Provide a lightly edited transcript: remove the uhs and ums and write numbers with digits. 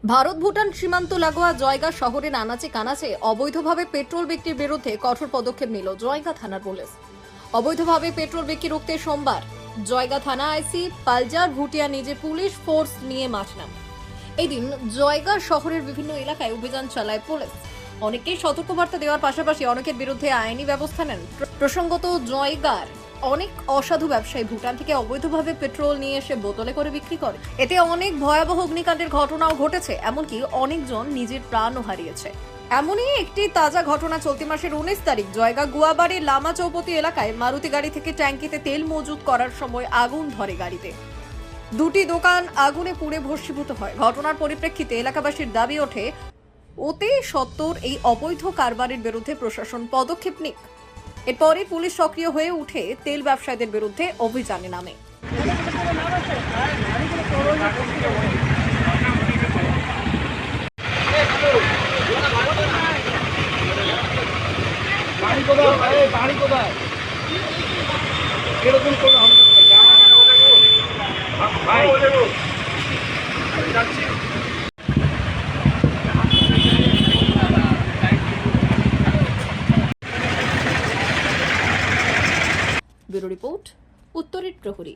ভারত ভুটান সীমান্ত লাগোয়া জয়গা শহরের আনাচে কানাচে অবৈধভাবে পেট্রোল বিক্রির বিরুদ্ধে কঠোর পদক্ষেপ নিল জয়গা থানার পুলিশ। অবৈধভাবে পেট্রোল বিক্রি রুখতে সোমবার জয়গা থানা আইসি পালজার ভুটিয়া নিজে পুলিশ ফোর্স নিয়ে মাঠ নামে। এদিন জয়গা শহরের বিভিন্ন এলাকায় অভিযান চালায় পুলিশ। অনেককেই সতর্কবার্তা দেওয়ার পাশাপাশি অনেকের বিরুদ্ধে আইনি ব্যবস্থা নেন। প্রসঙ্গত জয়গার অনেক অসাধু ব্যবসায়ী ভুটান থেকে অবৈধভাবে পেট্রোল নিয়ে এসে বোতলে করে বিক্রি করে। এতে অনেক ভয়াবহ অগ্নিকাণ্ডের ঘটনাও ঘটেছে, এমনকি অনেকজন নিজের প্রাণও হারিয়েছে। এমনই একটি তাজা ঘটনা চলতি মাসের 19 তারিখ জয়গা গুয়াবাড়ির লামা চৌপতি এলাকায় মারুতি গাড়ি থেকে ট্যাঙ্কিতে তেল মজুত করার সময় আগুন ধরে গাড়িতে। দুটি দোকান আগুনে পুড়ে ভস্মীভূত হয়। ঘটনার পরিপ্রেক্ষিতে এলাকাবাসীর দাবি ওঠে অতি সত্বর এই অবৈধ কারবারের বিরুদ্ধে প্রশাসন পদক্ষেপ নিক। এরপরই পুলিশ সক্রিয় হয়ে উঠে তেল ব্যবসায়ীদের বিরুদ্ধে অভিযানে নামে। ব্যুরো রিপোর্ট, উত্তরের প্রহরী।